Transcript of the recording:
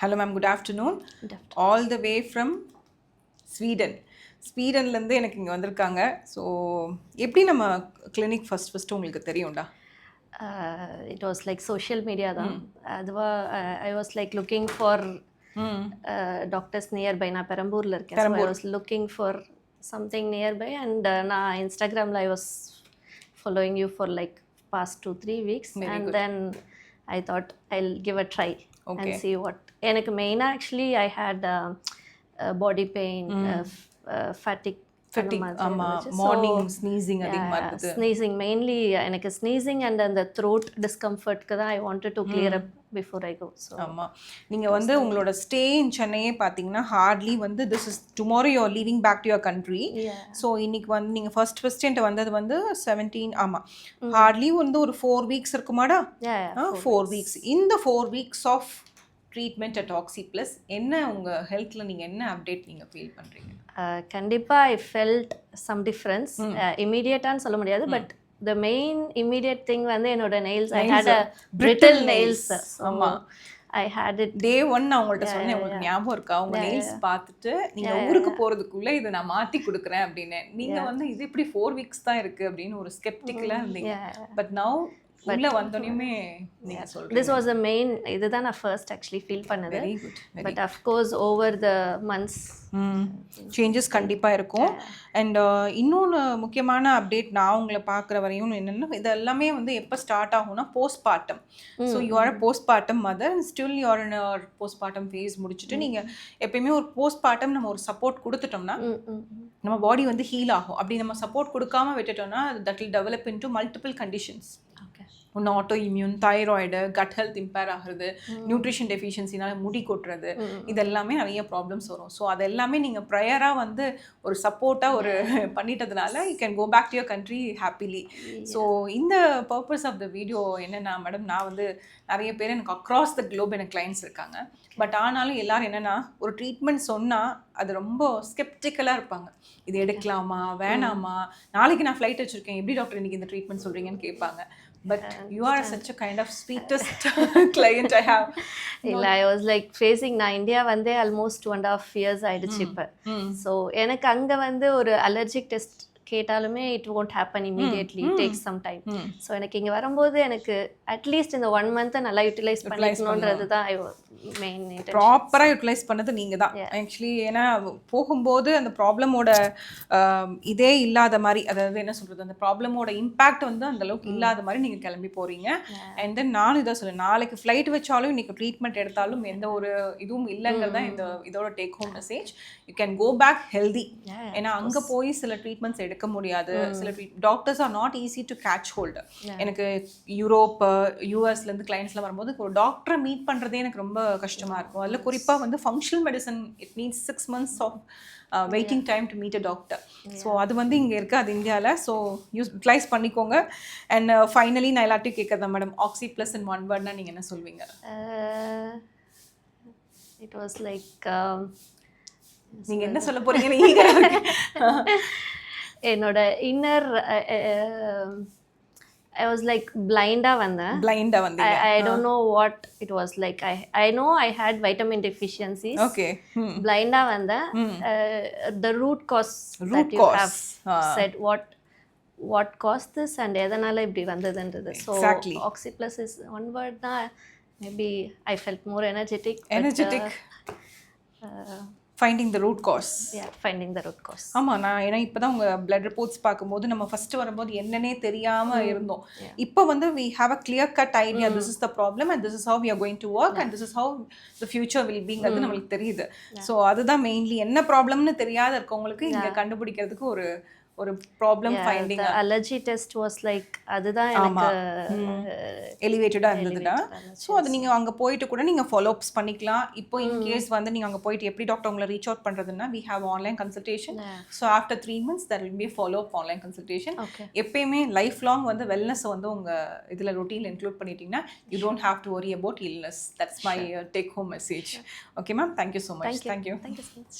Hello ma'am, good afternoon. Good afternoon. All the way from Sweden. ஸ்வீடன்லேருந்து எனக்கு இங்கே வந்திருக்காங்க. So எப்படி நம்ம கிளினிக் ஃபஸ்ட்டு உங்களுக்கு தெரியும்டா? It was like social media தான். அதுவா I was like looking for doctors nearby. நான் பெரம்பூரில் இருக்கேன். So I was looking for something nearby and நான் Instagramல I was following you for like past 2-3 weeks. Very and good. Then I thought I'll give a try and see what. எனக்கு மெயினாக actually I had body pain, fatigue. Morning sneezing அதிகமாக இருக்குது. Sneezing mainly எனக்கு sneezing and அந்த throat டிஸ்கம்ஃபர்ட்க்கு தான் I wanted to clear up before I go. So ஆமாம், நீங்கள் வந்து உங்களோட ஸ்டே இன் சென்னையே பார்த்தீங்கன்னா ஹார்ட்லி வந்து this is tomorrow you are leaving back to your country. So இன்னைக்கு வந்து நீங்கள் ஃபர்ஸ்ட் என்கிட்ட வந்தது வந்து 17. ஆமாம், ஹார்ட்லி வந்து ஒரு 4 weeks இருக்குமாடா? 4 weeks. இந்த 4 weeks of treatment at Oxyplus என்ன உங்கள் ஹெல்த்தில் நீங்கள் என்ன அப்டேட் நீங்கள் ஃபீல் பண்ணுறீங்க? கண்டிப்பாக ஐ ஃபெல்ட் சம் டிஃப்ரென்ஸ். இமீடியட்டான்னு சொல்ல முடியாது, but the main immediate thing வந்து என்னோட நெயில்ஸ். I hate a brittle nails. ஆமாம், ஐ ஹேட் இட் டே 1 நான் உங்கள்கிட்ட சொன்னேன், உங்களுக்கு ஞாபகம் இருக்கா? உங்கள் நெயில்ஸ் பார்த்துட்டு நீங்கள் ஊருக்கு போகிறதுக்குள்ளே இதை நான் மாற்றி கொடுக்குறேன் அப்படின்னு. நீங்கள் வந்து இது இப்படி 4 weeks தான் இருக்குது அப்படின்னு ஒரு ஸ்கெப்டிக்கலாக இருந்தீங்க. பட் நவ் உள்ள வந்தோனேமே நீங்க சொல்றீங்க this was the main. இதுதான் நான் ஃபர்ஸ்ட் ஆக்சுவலி ஃபீல் பண்ணது. Very good. But of course over the months changes கண்டிப்பாக இருக்கும். அண்ட் இன்னொன்று முக்கியமான அப்டேட் நான் உங்களை பார்க்குற வரையும் என்னென்னா, இது எல்லாமே வந்து எப்போ ஸ்டார்ட் ஆகும்னா postpartum. So you're postpartum mother and still you're in postpartum phase முடிச்சுட்டு நீங்கள் எப்பயுமே ஒரு போஸ்ட்மார்ட்டம் நம்ம ஒரு சப்போர்ட் கொடுத்துட்டோம்னா நம்ம பாடி வந்து ஹீல் ஆகும். அப்படி நம்ம சப்போர்ட் கொடுக்காம விட்டுட்டோம்னா that will develop into multiple conditions. ஒன்று auto immune, thyroid, gut health impair ஆகுறது, நியூட்ரிஷன் டெஃபிஷியன்சினால முடி கொட்டுறது, இது எல்லாமே நிறைய ப்ராப்ளம்ஸ் வரும். ஸோ அது எல்லாமே நீங்கள் ப்ரையராக வந்து ஒரு சப்போர்ட்டாக ஒரு பண்ணிட்டதுனால you can go back to your country happily. So இந்த பர்பஸ் ஆஃப் த வீடியோ என்னென்னா மேடம், நான் வந்து நிறைய பேர் எனக்கு அக்ராஸ் த குளோப் எனக்கு கிளைண்ட்ஸ் இருக்காங்க. பட் ஆனாலும் எல்லோரும் என்னென்னா ஒரு ட்ரீட்மெண்ட் சொன்னால் அது ரொம்ப ஸ்கெப்டிக்கலாக இருப்பாங்க. இது எடுக்கலாமா வேணாமா, நாளைக்கு நான் ஃப்ளைட் வச்சுருக்கேன், எப்படி டாக்டர் இன்றைக்கி இந்த ட்ரீட்மெண்ட் சொல்கிறீங்கன்னு கேட்பாங்க. But you are such a kind of sweetest client I have. இல்லை, I was like facing, நான் இந்தியா வந்து ஆல்மோஸ்ட் 2.5 years ஆயிடுச்சு இப்போ. ஸோ எனக்கு அங்கே வந்து ஒரு அலர்ஜிக் டெஸ்ட் கேட்டாலுமே it won't happen immediately. It takes some time. So எனக்கு இங்கே வரும்போது எனக்கு அட்லீஸ்ட் இந்த 1 month நல்லா யூட்டிலைஸ் பண்ணிக்கணுன்றது தான் மெயின். ப்ராப்பராக யூட்டிலைஸ் பண்ணது நீங்கள் தான் ஆக்சுவலி. ஏன்னா போகும்போது அந்த ப்ராப்ளமோட இதே இல்லாத மாதிரி, அதாவது என்ன சொல்கிறது, அந்த ப்ராப்ளமோட இம்பேக்ட் வந்து அந்த அளவுக்கு இல்லாத மாதிரி நீங்கள் கிளம்பி போகிறீங்க. அண்ட் தென் நானும் இதை சொல்லுவேன், நாளைக்கு ஃப்ளைட் வச்சாலும் இன்றைக்கி ட்ரீட்மெண்ட் எடுத்தாலும் எந்த ஒரு இதுவும் இல்லைங்கிறது தான் இதோட take home message. You can go back healthy. ஏன்னா அங்கே போய் சில ட்ரீட்மெண்ட்ஸ் எடுக்க முடியாது. சில doctors are not easy to catch hold. எனக்கு யூரோப் யூஎஸ்லேருந்து கிளைண்ட்ஸ்லாம் வரும்போது ஒரு டாக்டரை மீட் பண்ணுறதே எனக்கு ரொம்ப கஷ்டமாக இருக்கும். அதில் குறிப்பாக வந்து functional medicine it means 6 months of waiting time to meet a doctor. So அது வந்து இங்கே இருக்குது, அது இந்தியாவில். ஸோ யூட்டிலைஸ் பண்ணிக்கோங்க. அண்ட் ஃபைனலி நான் எல்லாத்தையும் கேட்குறேன் மேடம், Oxyplus in one wordனா நீங்கள் என்ன சொல்வீங்க? இட் வாஸ் லைக் நீங்கள் என்ன சொல்ல போகிறீங்கன்னு என்னோட இன்னர் I was like பிளைண்டாக வந்தேன். I don't know what it was like. I know I had vitamin deficiencies. Okay. பிளைண்டாக வந்தேன். The root cause that you have said, what caused this and எதனால இப்படி வந்ததுன்றது. So Oxyplus is one word தான். Maybe I felt more energetic. Finding the root cause. Finding the root cause. ஆமாம், நான் ஏன்னா இப்போ தான் உங்கள் பிளட் ரிப்போர்ட்ஸ் பார்க்கும்போது நம்ம ஃபஸ்ட்டு வரும்போது என்னன்னே தெரியாமல் இருந்தோம். இப்போ வந்து we have a clear cut idea, this is the problem and this is how we are going to work and this is how the future will beங்கிறது நம்மளுக்கு தெரியுது. ஸோ அதுதான் மெயின்லி. என்ன ப்ராப்ளம்னு தெரியாத இருக்கவங்களுக்கு இங்கே கண்டுபிடிக்கிறதுக்கு ஒரு problem finding. Allergy test was like அதுதான் எனக்கு எலிவேட்டடாக இருந்ததுடா. ஸோ அது நீங்கள் அங்கே போயிட்டு கூட நீங்கள் ஃபாலோஅப்ஸ் பண்ணிக்கலாம். இப்போ இன்கேஸ் வந்து நீங்கள் அங்கே போயிட்டு எப்படி டாக்டர் உங்களை ரீச் அவுட் பண்ணுறதுன்னா we have online consultation. So after 3 months there will be a follow-up online consultation. எப்பயுமே லைஃப் லாங் வந்து வெல்னஸ் வந்து உங்கள் இதில் ரொட்டீனில் இன்க்ளூட் பண்ணிட்டீங்கன்னா you don't have to worry about illness. That's my take home message. Okay ma'am, thank you so much. Thank you so much.